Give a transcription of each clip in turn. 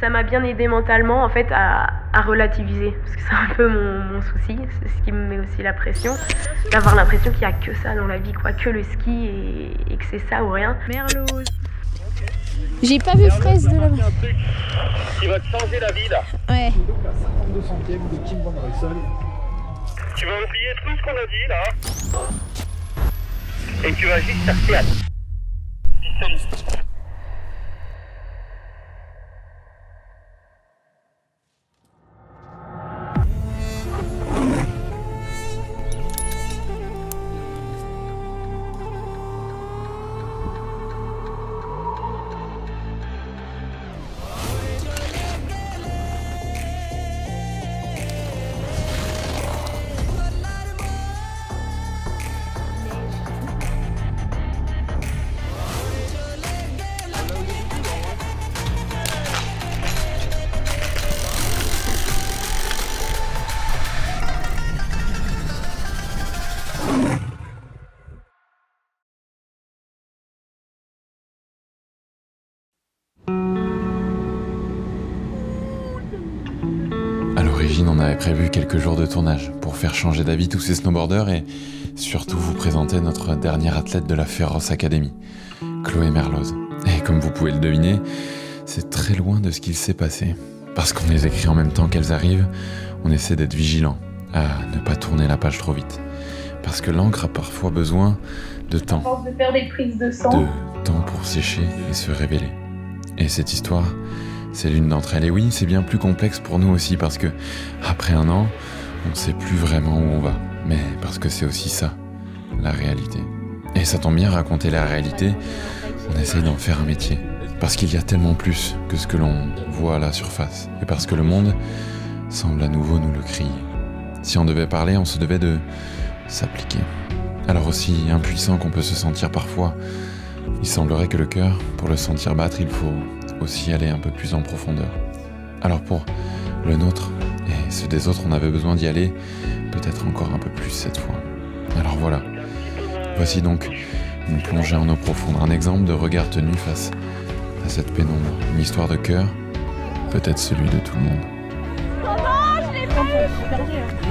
Ça m'a bien aidé mentalement en fait à relativiser, parce que c'est un peu mon souci, c'est ce qui me met aussi la pression, d'avoir l'impression qu'il n'y a que ça dans la vie, quoi, que le ski et que c'est ça ou rien. Merlot. J'ai pas vu Fraise de là-bas. Un truc qui va te changer la vie là. Ouais. À 52 centièmes de Kim Van Russell. Tu vas oublier tout ce qu'on a dit là. Et tu vas juste faire clap. Salut. À l'origine, on avait prévu quelques jours de tournage pour faire changer d'avis tous ces snowboarders et surtout vous présenter notre dernière athlète de la Féroce Academy, Chloé Merloz. Et comme vous pouvez le deviner, c'est très loin de ce qu'il s'est passé. Parce qu'on les écrit en même temps qu'elles arrivent, on essaie d'être vigilant, à ne pas tourner la page trop vite. Parce que l'encre a parfois besoin de temps. À force de faire des prises de sang. De temps pour sécher et se révéler. Et cette histoire, c'est l'une d'entre elles. Et oui, c'est bien plus complexe pour nous aussi parce que, après un an, on ne sait plus vraiment où on va. Mais parce que c'est aussi ça, la réalité. Et ça tombe bien, raconter la réalité, on essaye d'en faire un métier. Parce qu'il y a tellement plus que ce que l'on voit à la surface. Et parce que le monde semble à nouveau nous le crier. Si on devait parler, on se devait de s'appliquer. Alors aussi impuissant qu'on peut se sentir parfois, il semblerait que le cœur, pour le sentir battre, il faut aussi aller un peu plus en profondeur. Alors pour le nôtre et ceux des autres, on avait besoin d'y aller peut-être encore un peu plus cette fois. Alors voilà, voici donc une plongée en eau profonde, un exemple de regard tenu face à cette pénombre, une histoire de cœur, peut-être celui de tout le monde.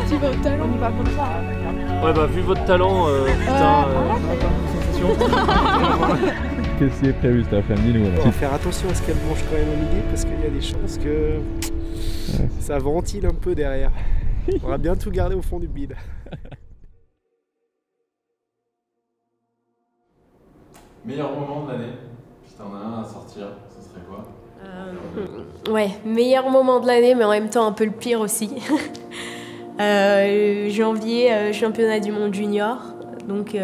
Tu vas au talent, on y va comme ça. Ouais bah vu votre talent, putain, Qu'est-ce qui est prévu cet après-midi, nous? On va faire attention à ce qu'elle mange quand même au midi parce qu'il y a des chances que ça ventile un peu derrière. On va bien tout garder au fond du bide. Meilleur moment de l'année, si t'en as un à sortir, ce serait quoi? Ouais, meilleur moment de l'année, mais en même temps un peu le pire aussi. Janvier, championnat du monde junior. Donc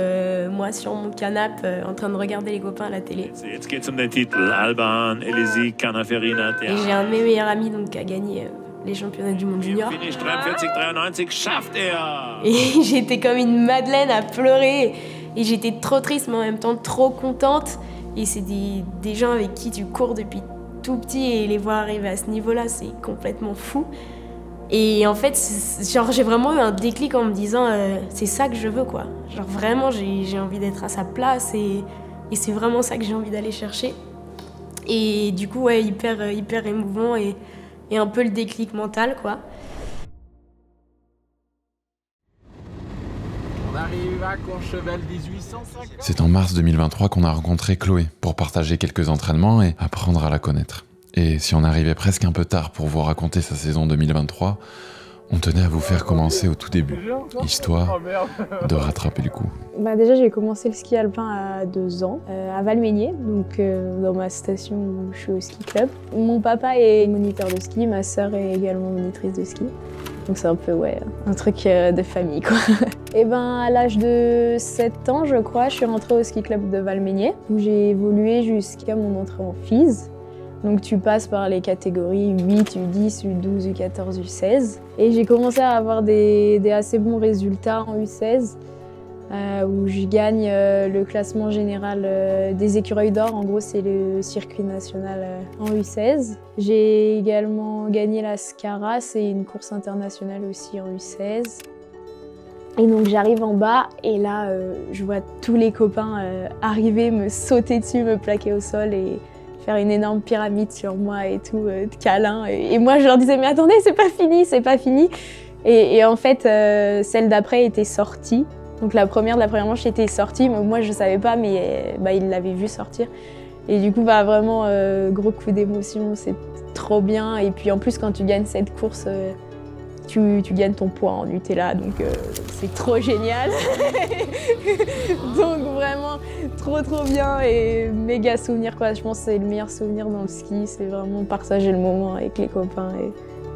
moi sur mon canapé en train de regarder les copains à la télé. Jetzt geht's den Titel Alban, Elisi, Canaferina. Et j'ai un de mes meilleurs amis donc, qui a gagné les championnats du monde junior. Finish 43-93, schafft er! Et j'étais comme une madeleine à pleurer. Et j'étais trop triste mais en même temps trop contente. Et c'est des gens avec qui tu cours depuis tout petit et les voir arriver à ce niveau-là, c'est complètement fou. Et en fait, genre, j'ai vraiment eu un déclic en me disant c'est ça que je veux, quoi. Genre vraiment, j'ai envie d'être à sa place et c'est vraiment ça que j'ai envie d'aller chercher. Et du coup, ouais, hyper émouvant et un peu le déclic mental, quoi. On arrive à Courchevel 1850. C'est en mars 2023 qu'on a rencontré Chloé pour partager quelques entraînements et apprendre à la connaître. Et si on arrivait presque un peu tard pour vous raconter sa saison 2023, on tenait à vous faire commencer au tout début, histoire de rattraper le coup. Déjà j'ai commencé le ski alpin à 2 ans, à Valmeinier, donc dans ma station où je suis au ski club. Mon papa est moniteur de ski, ma sœur est également monitrice de ski. Donc c'est un peu un truc de famille quoi. Et à l'âge de 7 ans je crois, je suis rentrée au ski club de Valmeinier où j'ai évolué jusqu'à mon entrée en FISE. Donc tu passes par les catégories U8, U10, U12, U14, U16. Et j'ai commencé à avoir des assez bons résultats en U16, où je gagne le classement général des écureuils d'or. En gros, c'est le circuit national en U16. J'ai également gagné la Scara, c'est une course internationale aussi en U16. Et donc j'arrive en bas et là, je vois tous les copains arriver, me sauter dessus, me plaquer au sol et faire une énorme pyramide sur moi et tout, de câlins. Et moi, je leur disais, mais attendez, c'est pas fini, c'est pas fini. Et en fait, celle d'après était sortie. Donc la première de la première manche était sortie, mais moi je savais pas, mais il l'avait vue sortir. Et du coup, vraiment, gros coup d'émotion, c'est trop bien. Et puis en plus, quand tu gagnes cette course, tu gagnes ton poids en Nutella, donc c'est trop génial. Donc vraiment, trop bien et méga souvenir, quoi. Je pense que c'est le meilleur souvenir dans le ski, c'est vraiment partager le moment avec les copains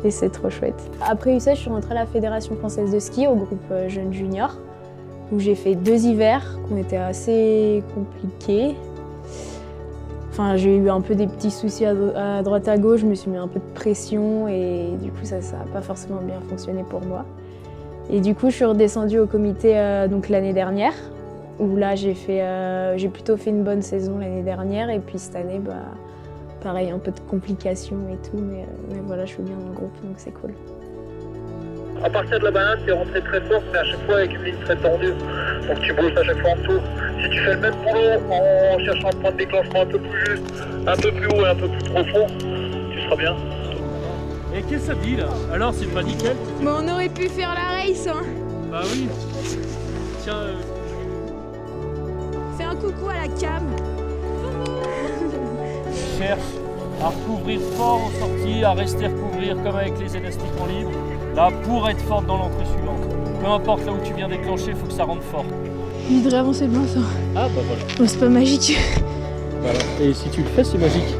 et c'est trop chouette. Après UCES, je suis rentrée à la Fédération française de ski, au groupe Jeunes Juniors, où j'ai fait 2 hivers qui ont été assez compliqués. Enfin, j'ai eu un peu des petits soucis à droite à gauche, je me suis mis un peu de pression et du coup ça n'a pas forcément bien fonctionné pour moi. Et du coup je suis redescendue au comité donc l'année dernière, où là j'ai plutôt fait une bonne saison l'année dernière et puis cette année pareil, un peu de complications et tout, mais voilà, je suis bien dans le groupe donc c'est cool. À partir de la banane, c'est rentré très fort, mais à chaque fois avec une ligne très tendue. Donc tu bosses à chaque fois en dessous. Si tu fais le même boulot en cherchant un point de déclenchement un peu plus juste, un peu plus haut et un peu plus profond, tu seras bien. Et qu'est-ce que ça dit là? Alors c'est pas nickel? Mais on aurait pu faire la race, hein. Bah oui. Tiens. Fais un coucou à la cam. Cherche à recouvrir fort en sortie, à rester recouvrir comme avec les élastiques en libre. Là, pour être forte dans l'entrée suivante. Peu importe là où tu viens déclencher, il faut que ça rentre fort. Il devrait avancer bien ça. Ah bah voilà. Oh, c'est pas magique. Voilà. Et si tu le fais, c'est magique.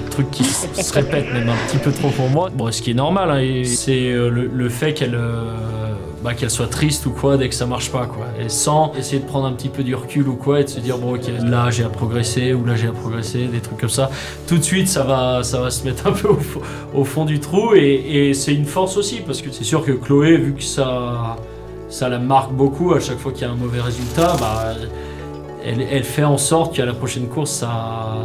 Le truc qui se répète même un petit peu trop pour moi, bon, ce qui est normal, hein, c'est le fait qu'elle soit triste ou quoi dès que ça marche pas, quoi. Et sans essayer de prendre un petit peu du recul ou quoi et de se dire bon ok, là j'ai à progresser ou là j'ai à progresser, des trucs comme ça. Tout de suite ça va se mettre un peu au fond du trou et c'est une force aussi parce que c'est sûr que Chloé, vu que ça la marque beaucoup à chaque fois qu'il y a un mauvais résultat, elle fait en sorte qu'à la prochaine course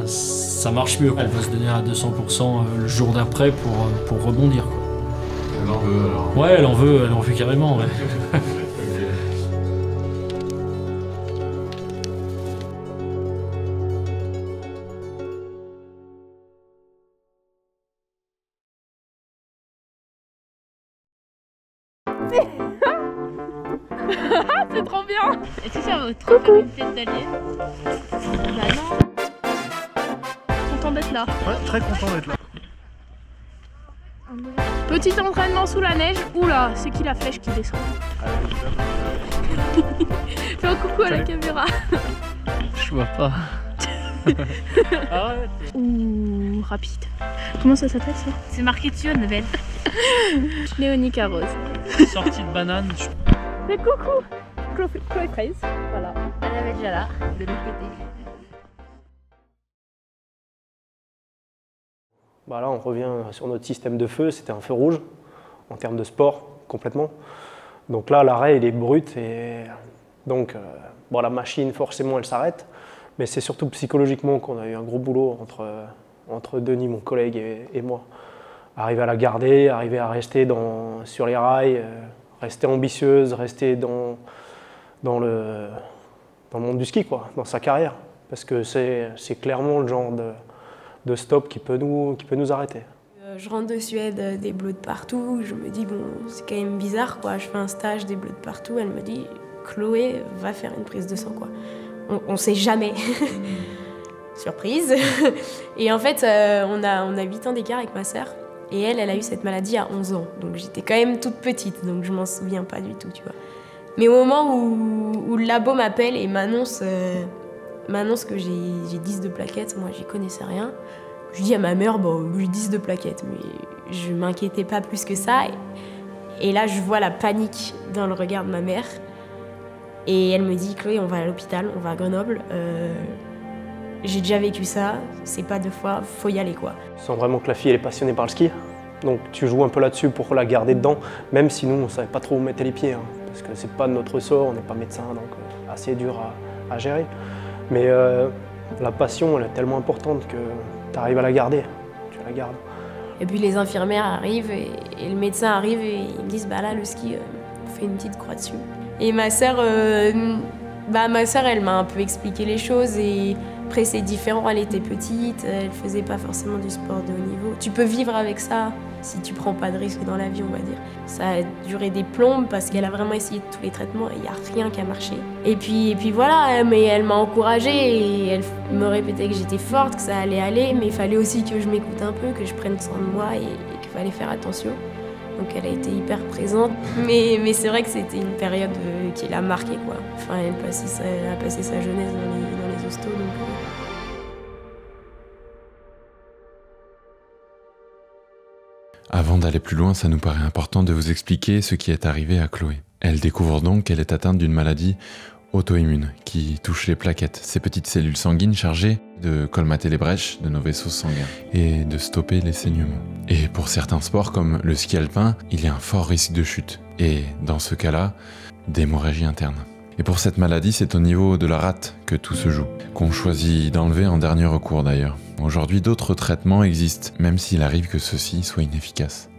ça marche mieux. Elle va se donner à 200% le jour d'après pour rebondir, quoi. Elle en veut alors? Ouais, elle en veut carrément, ouais. C'est trop bien. Est-ce que ça vaut trop faire une tête d'allié? Bah non. Content d'être là. Ouais, très content d'être là. Petit entraînement sous la neige. Oula, c'est qui la flèche qui descend? Fais un coucou à la caméra. Je vois pas. Arrête. Ouh, rapide. Comment ça s'appelle ça? C'est marqué dessus, Annabelle. Léonie Carrose. Sortie de banane. Mais coucou Chloé Fraise, voilà. Annabelle déjà là, de l'autre côté. Là, on revient sur notre système de feu. C'était un feu rouge en termes de sport, complètement. Donc là, l'arrêt, il est brut. Et donc, la machine, forcément, elle s'arrête. Mais c'est surtout psychologiquement qu'on a eu un gros boulot entre Denis, mon collègue, et moi. Arriver à la garder, arriver à rester sur les rails, rester ambitieuse, rester dans le monde du ski, quoi, dans sa carrière. Parce que c'est clairement le genre de stop qui peut nous arrêter. Je rentre de Suède, des bleus de partout, je me dis bon, c'est quand même bizarre, quoi. Je fais un stage, des bleus de partout, elle me dit Chloé va faire une prise de sang, quoi. On sait jamais. Surprise. Et en fait, on a 8 ans d'écart avec ma sœur, et elle a eu cette maladie à 11 ans, donc j'étais quand même toute petite, donc je m'en souviens pas du tout, tu vois. Mais au moment où le labo m'appelle et m'annonce que j'ai 10 de plaquettes, moi j'y connaissais rien. Je dis à ma mère, j'ai 10 de plaquettes, mais je m'inquiétais pas plus que ça. Et là, je vois la panique dans le regard de ma mère. Et elle me dit, Chloé, on va à l'hôpital, on va à Grenoble. J'ai déjà vécu ça, c'est pas 2 fois, faut y aller, quoi. Je sens vraiment que la fille, elle est passionnée par le ski. Donc tu joues un peu là-dessus pour la garder dedans, même si nous, on savait pas trop où mettre les pieds, hein, parce que c'est pas de notre ressort, on n'est pas médecin, donc assez dur à gérer. Mais la passion, elle est tellement importante que tu arrives à la garder, tu la gardes. Et puis les infirmières arrivent et le médecin arrive et ils me disent là le ski, on fait une petite croix dessus. Et ma sœur, elle m'a un peu expliqué les choses et Après, c'est différent, elle était petite, elle faisait pas forcément du sport de haut niveau. Tu peux vivre avec ça si tu prends pas de risques dans la vie, on va dire. Ça a duré des plombes parce qu'elle a vraiment essayé tous les traitements et il n'y a rien qui a marché. Et puis voilà, mais elle m'a encouragée et elle me répétait que j'étais forte, que ça allait aller, mais il fallait aussi que je m'écoute un peu, que je prenne soin de moi et qu'il fallait faire attention. Donc elle a été hyper présente, mais c'est vrai que c'était une période qui l'a marquée, quoi. Enfin, elle a passé sa jeunesse dans les hostos, donc... Avant d'aller plus loin, ça nous paraît important de vous expliquer ce qui est arrivé à Chloé. Elle découvre donc qu'elle est atteinte d'une maladie auto-immune qui touche les plaquettes, ces petites cellules sanguines chargées de colmater les brèches de nos vaisseaux sanguins et de stopper les saignements. Et pour certains sports comme le ski alpin, il y a un fort risque de chute et dans ce cas-là, d'hémorragie interne. Et pour cette maladie, c'est au niveau de la rate que tout se joue, qu'on choisit d'enlever en dernier recours d'ailleurs. Aujourd'hui, d'autres traitements existent, même s'il arrive que ceux-ci soient inefficaces.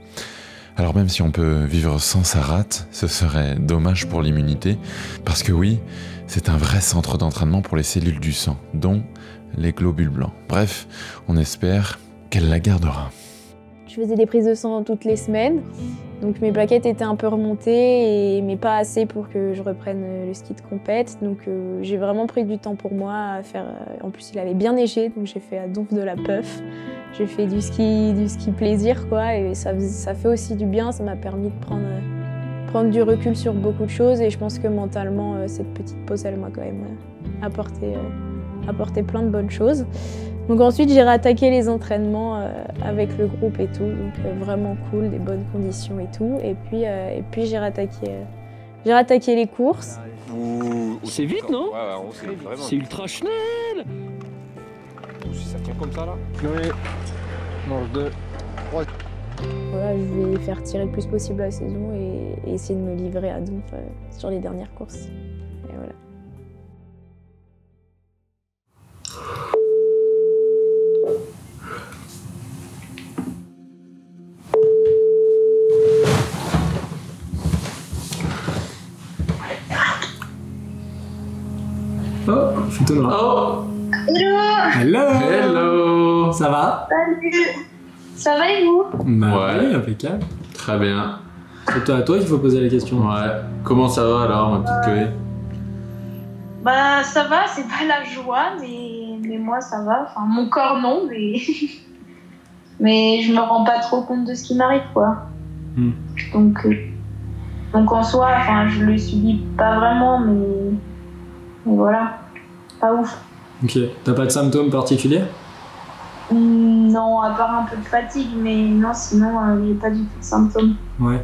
Alors même si on peut vivre sans sa rate, ce serait dommage pour l'immunité, parce que oui, c'est un vrai centre d'entraînement pour les cellules du sang, dont les globules blancs. Bref, on espère qu'elle la gardera. Je faisais des prises de sang toutes les semaines, donc mes plaquettes étaient un peu remontées, mais pas assez pour que je reprenne le ski de compète. Donc j'ai vraiment pris du temps pour moi à faire. En plus, il avait bien neigé, donc j'ai fait à Donf de la puff. J'ai fait du ski plaisir, quoi, et ça fait aussi du bien. Ça m'a permis de prendre du recul sur beaucoup de choses, et je pense que mentalement, cette petite pause, elle m'a quand même apporté plein de bonnes choses. Donc ensuite, j'ai réattaqué les entraînements avec le groupe et tout, donc vraiment cool, des bonnes conditions et tout. Et puis j'ai réattaqué les courses. C'est vite, non? Ouais, c'est ultra schnell. Si ça tient comme ça là. Chloé, mange 2, 3. Voilà, je vais faire tirer le plus possible la saison et essayer de me livrer à Donf sur les dernières courses. Et voilà. Oh, je suis là. Oh. Hello. Hello. Ça va? Salut. Ça va et vous? Bah ouais, impeccable. Très bien. C'est à toi qu'il faut poser la question. Ouais. Comment ça va alors, ma petite Chloé? Bah ça va, c'est pas la joie, mais moi ça va. Enfin, mon corps non, mais mais je me rends pas trop compte de ce qui m'arrive, quoi. Donc en soi, enfin, je le subis pas vraiment, mais voilà, pas ouf. Ok. T'as pas de symptômes particuliers? Non, à part un peu de fatigue, mais non, sinon, il n'y a pas du tout de symptômes. Ouais,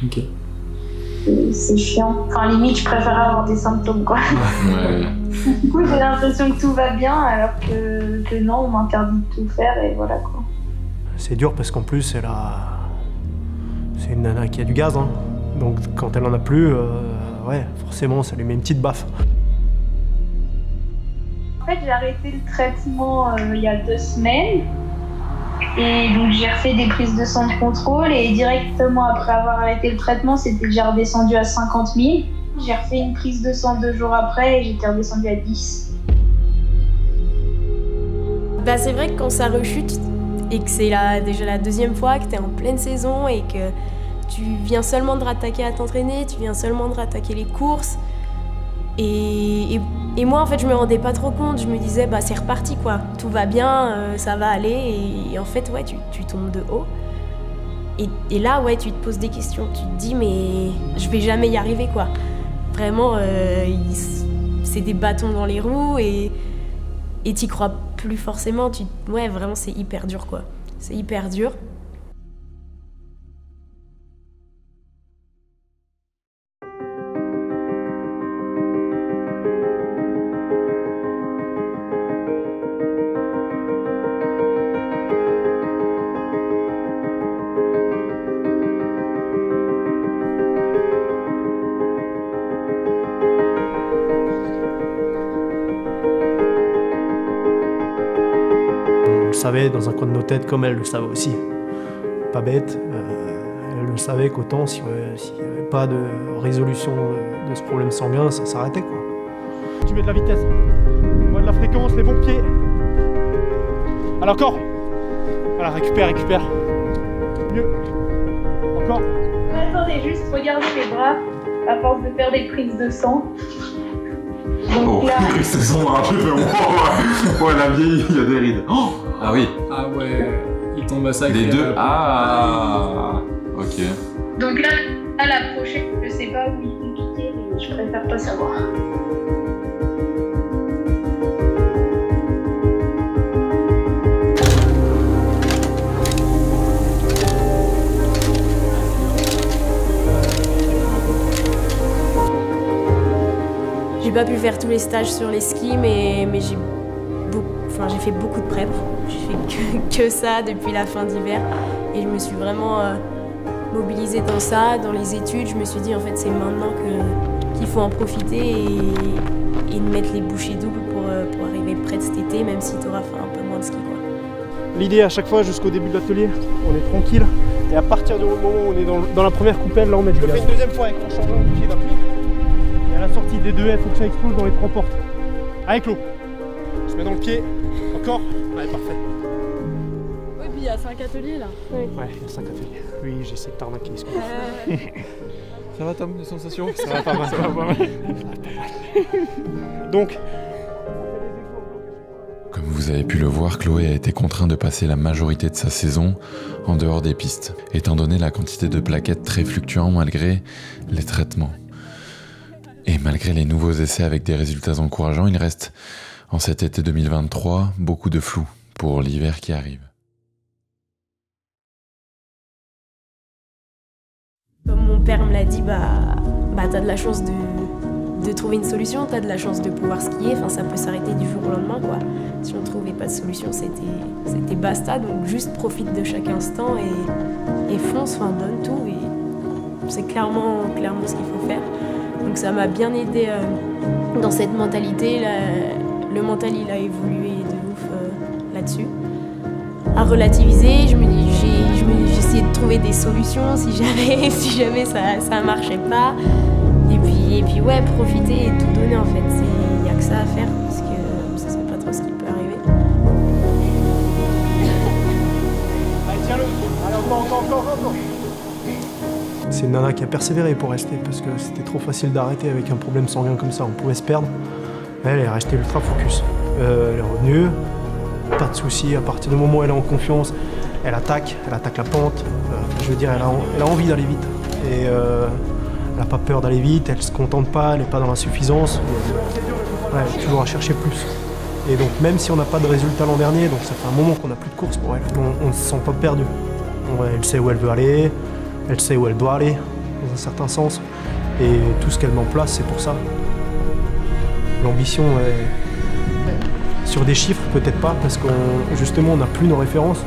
ok. C'est chiant. Enfin, limite, je préfère avoir des symptômes, quoi. Ouais. Du coup, j'ai l'impression que tout va bien, alors que non, on m'interdit de tout faire, et voilà, quoi. C'est dur parce qu'en plus, c'est une nana qui a du gaz, hein. Donc quand elle en a plus, ouais, forcément, ça lui met une petite baffe. En fait, j'ai arrêté le traitement il y a 2 semaines. Et donc, j'ai refait des prises de sang de contrôle. Et directement après avoir arrêté le traitement, c'était déjà redescendu à 50 000. J'ai refait une prise de sang 2 jours après et j'étais redescendue à 10. Bah, c'est vrai que quand ça rechute et que c'est déjà la 2e fois que tu es en pleine saison et que tu viens seulement de rattaquer à t'entraîner, tu viens seulement de rattaquer les courses. Et moi, en fait, je me rendais pas trop compte. Je me disais, bah, c'est reparti, quoi. Tout va bien, ça va aller. Et en fait, ouais, tu tombes de haut. Et là, ouais, tu te poses des questions. Tu te dis, mais je vais jamais y arriver, quoi. Vraiment, c'est des bâtons dans les roues et t'y crois plus forcément. Ouais, vraiment, c'est hyper dur, quoi. C'est hyper dur. Savait dans un coin de nos têtes comme elle le savait aussi. Pas bête, elle le savait qu'autant s'il n'y avait pas de résolution de ce problème sanguin, ça s'arrêtait, quoi. Tu mets de la vitesse. On voit de la fréquence, les bons pieds. Allez, encore. Voilà, récupère. Mieux. Encore. Attendez, juste regardez mes bras à force de faire des prises de sang. Donc là... prises de sang, on ouais, la vieille, il y a des rides. Oh, ah oui. Ah ouais, il tombe à ça. Les deux. Ah. Ok. Donc là, à la prochaine, je sais pas où il est piqué, mais je préfère pas savoir. J'ai pas pu faire tous les stages sur les skis, mais j'ai fait beaucoup de prep. J'ai fait que ça depuis la fin d'hiver. Et je me suis vraiment mobilisée dans ça, dans les études. Je me suis dit en fait c'est maintenant qu'il faut en profiter et de mettre les bouchées doubles pour arriver près de cet été, même si tu auras fait un peu moins de ski. L'idée à chaque fois jusqu'au début de l'atelier, on est tranquille. Et à partir du moment où on est dans la première coupelle, là on met du gaz. Je le fais une deuxième fois avec mon changement de pied d'appui. Et à la sortie des deux, il faut que ça explose dans les 3 portes. Allez Clos, je mets dans le pied, encore. Ouais, parfait. Oui, puis il y a 5 ateliers là. Ouais, il y a 5 ateliers. Oui, j'essaie de t'arnaquer. Ça va Tom, les sensations? Ça va pas mal. Ça va pas mal. Donc, comme vous avez pu le voir, Chloé a été contraint de passer la majorité de sa saison en dehors des pistes, étant donné la quantité de plaquettes très fluctuant malgré les traitements. Et malgré les nouveaux essais avec des résultats encourageants, il reste, en cet été 2023, beaucoup de flou pour l'hiver qui arrive. Comme mon père me l'a dit, t'as de la chance de trouver une solution, t'as de la chance de pouvoir skier, enfin ça peut s'arrêter du jour au lendemain quoi. Si on trouvait pas de solution, c'était basta, donc juste profite de chaque instant et fonce, enfin donne tout et c'est clairement ce qu'il faut faire. Donc ça m'a bien aidé dans cette mentalité, le mental il a évolué de ouf là-dessus. À relativiser, j'ai essayé de trouver des solutions si jamais ça marchait pas. Et puis ouais, profiter et tout donner en fait, il n'y a que ça à faire parce que ça sait pas trop ce qui peut arriver. Allez, tiens-le. Allez, encore. C'est une nana qui a persévéré pour rester parce que c'était trop facile d'arrêter avec un problème sanguin comme ça, on pouvait se perdre. Elle est restée ultra focus. Elle est revenue, pas de soucis, à partir du moment où elle est en confiance, elle attaque la pente. Je veux dire, elle a envie d'aller vite. Et elle n'a pas peur d'aller vite, elle se contente pas, elle n'est pas dans l'insuffisance. Elle est toujours à chercher plus. Et donc même si on n'a pas de résultat l'an dernier, donc ça fait un moment qu'on n'a plus de course pour elle, on ne se sent pas perdu. Elle sait où elle veut aller, elle sait où elle doit aller, dans un certain sens. Et tout ce qu'elle met en place, c'est pour ça. L'ambition est... Sur des chiffres, peut-être pas, parce qu'on justement on n'a plus nos références,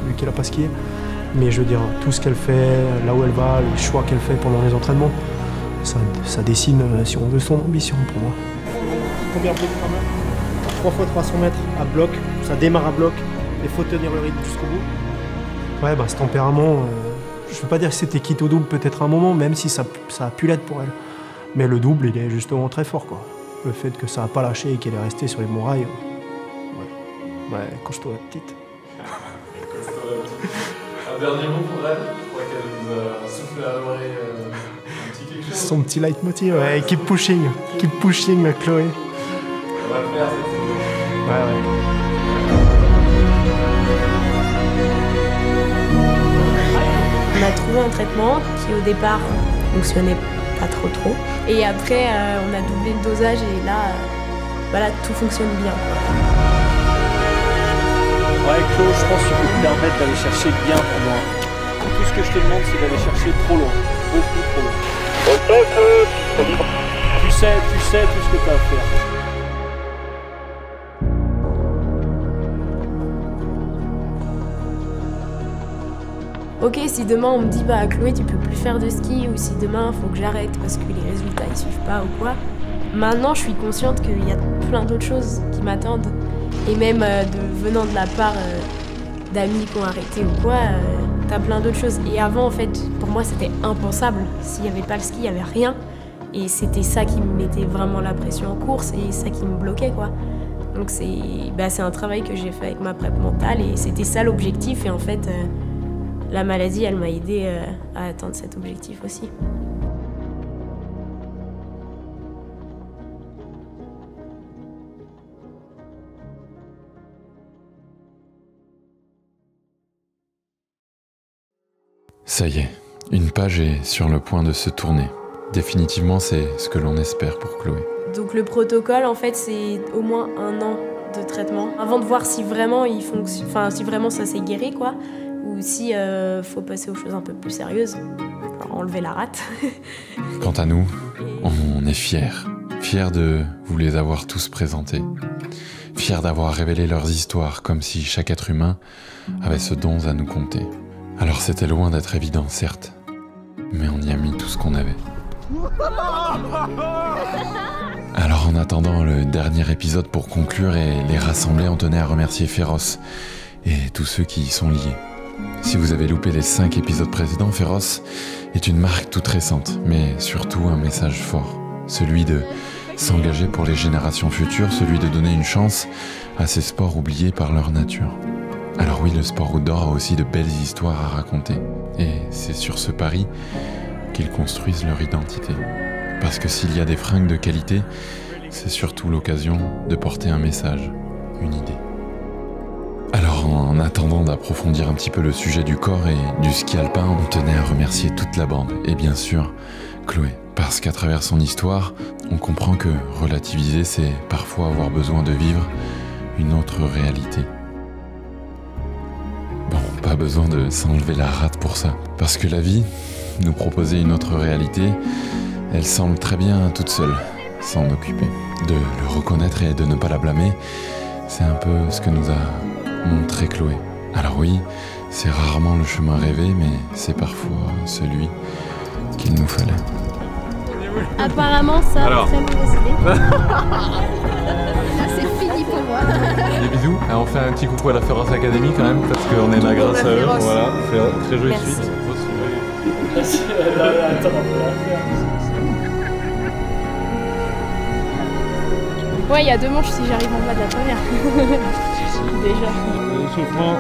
vu qu'elle n'a pas skié. Mais je veux dire, tout ce qu'elle fait, là où elle va, les choix qu'elle fait pendant les entraînements, ça dessine, si on veut, son ambition pour moi. Combien de blocs quand même 3 fois 300 mètres à bloc, ça démarre à bloc, il faut tenir le rythme jusqu'au bout. Ouais, ce tempérament, je ne veux pas dire que c'était quitte au double peut-être un moment, même si ça a pu l'être pour elle. Mais le double, il est justement très fort, quoi. Le fait que ça n'a pas lâché et qu'elle est restée sur les bons rails, ouais, coche-toi la petite. Un dernier mot pour elle, je crois qu'elle nous a soufflé à l'oreille un petit quelque chose. Son petit leitmotiv, ouais, keep pushing la Chloé. On va le faire, c'est ouais. On a trouvé un traitement qui au départ fonctionnait pas trop. Et après on a doublé le dosage et là, tout fonctionne bien. Ouais, Claude, je pense que tu peux te permettre d'aller chercher bien plus loin. Tout ce que je te demande, c'est d'aller chercher trop loin. Beaucoup trop loin. Tu sais tout ce que tu as à faire. Ok, si demain on me dit Chloé tu peux plus faire de ski, ou si demain il faut que j'arrête parce que les résultats ils suivent pas ou quoi, maintenant je suis consciente qu'il y a plein d'autres choses qui m'attendent. Et même venant de la part d'amis qui ont arrêté ou quoi, t'as plein d'autres choses. Et avant, en fait, pour moi, c'était impensable. S'il n'y avait pas le ski, il n'y avait rien. Et c'était ça qui me mettait vraiment la pression en course et ça qui me bloquait, quoi. Donc c'est un travail que j'ai fait avec ma prep mentale et c'était ça l'objectif. Et en fait, la maladie, elle m'a aidée à atteindre cet objectif aussi. Ça y est, une page est sur le point de se tourner. Définitivement, c'est ce que l'on espère pour Chloé. Donc le protocole, en fait, c'est au moins 1 an de traitement avant de voir si vraiment il fonctionne, enfin si vraiment ça s'est guéri, quoi, ou si faut passer aux choses un peu plus sérieuses, alors enlever la rate. Quant à nous, on est fiers de vous les avoir tous présentés, fiers d'avoir révélé leurs histoires comme si chaque être humain avait ce don à nous conter. Alors c'était loin d'être évident, certes, mais on y a mis tout ce qu'on avait. Alors en attendant le dernier épisode pour conclure et les rassembler, on tenait à remercier Féroce et tous ceux qui y sont liés. Si vous avez loupé les 5 épisodes précédents, Féroce est une marque toute récente, mais surtout un message fort. Celui de s'engager pour les générations futures, celui de donner une chance à ces sports oubliés par leur nature. Alors oui, le sport outdoor a aussi de belles histoires à raconter. Et c'est sur ce pari qu'ils construisent leur identité. Parce que s'il y a des fringues de qualité, c'est surtout l'occasion de porter un message, une idée. Alors en attendant d'approfondir un petit peu le sujet du corps et du ski alpin, on tenait à remercier toute la bande. Et bien sûr, Chloé. Parce qu'à travers son histoire, on comprend que relativiser, c'est parfois avoir besoin de vivre une autre réalité. Bon, pas besoin de s'enlever la rate pour ça. Parce que la vie, nous proposer une autre réalité, elle semble très bien toute seule, s'en occuper. De le reconnaître et de ne pas la blâmer, c'est un peu ce que nous a montré Chloé. Alors oui, c'est rarement le chemin rêvé, mais c'est parfois celui qu'il nous fallait. Apparemment, ça a très mauvaise idée. Là, c'est fini pour moi. Des bisous. On fait un petit coucou à la Féroce Academy quand même, parce qu'on est là grâce à eux. Voilà, très jolie suite. Merci. Attends, on va la faire. Ouais, il y a 2 manches si j'arrive en bas de la première. Déjà. Souffrant.